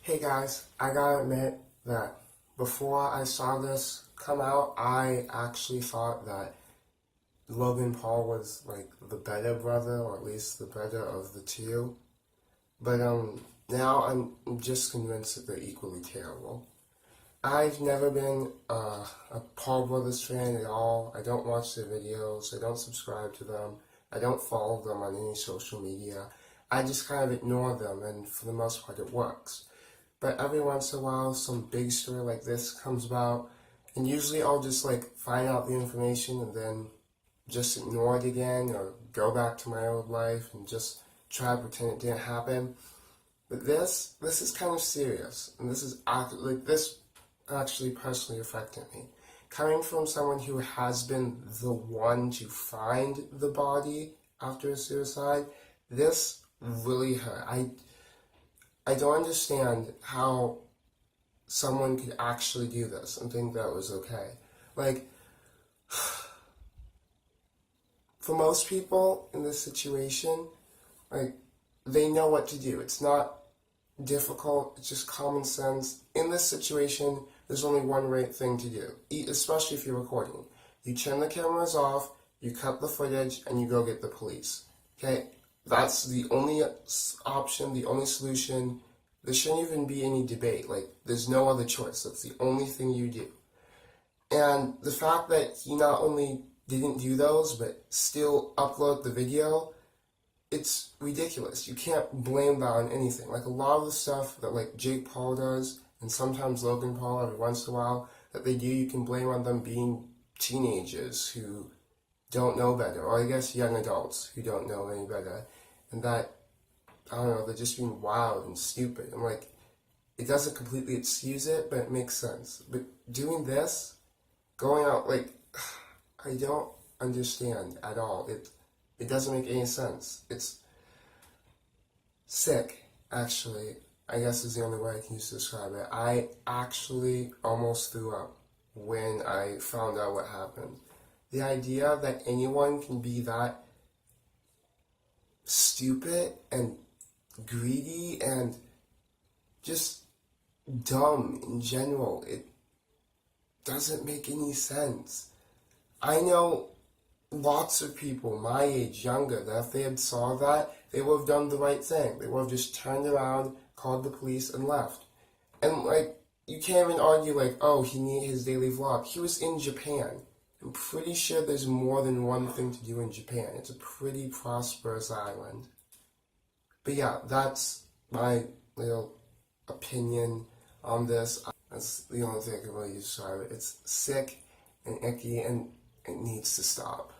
Hey guys, I gotta admit that before I saw this come out, I actually thought that Logan Paul was like the better brother, or at least the better of the two. But now I'm just convinced that they're equally terrible. I've never been a Paul Brothers fan at all. I don't watch their videos. I don't subscribe to them. I don't follow them on any social media. I just kind of ignore them, and for the most part it works. But every once in a while, some big story like this comes about, and usually I'll just like find out the information and then just ignore it again, or go back to my old life and just try to pretend it didn't happen. But this is kind of serious, and this actually personally affected me. Coming from someone who has been the one to find the body after a suicide, this really hurt. I don't understand how someone could actually do this and think that was okay. Like, for most people in this situation, like, they know what to do. It's not difficult, it's just common sense. In this situation, there's only one right thing to do, especially if you're recording. You turn the cameras off, you cut the footage, and you go get the police. Okay? That's the only option, the only solution. There shouldn't even be any debate. Like, there's no other choice. That's the only thing you do. And the fact that he not only didn't do those, but still upload the video, it's ridiculous. You can't blame that on anything. Like, a lot of the stuff that, like, Jake Paul does, and sometimes Logan Paul every once in a while, that they do, you can blame on them being teenagers who don't know better, or I guess young adults who don't know any better, and that, I don't know, they're just being wild and stupid. I'm like, it doesn't completely excuse it, but it makes sense. But doing this, going out, like, I don't understand at all. It doesn't make any sense. It's sick, actually. I guess is the only way I can use to describe it. I actually almost threw up when I found out what happened. The idea that anyone can be that stupid and greedy and just dumb in general, it doesn't make any sense. I know lots of people my age, younger, that if they had saw that, they would have done the right thing. They would have just turned around, called the police, and left. And, like, you can't even argue, like, oh, he needed his daily vlog. He was in Japan. I'm pretty sure there's more than one thing to do in Japan. It's a pretty prosperous island. But yeah, that's my little opinion on this. That's the only thing I can really describe it. It's sick and icky, and it needs to stop.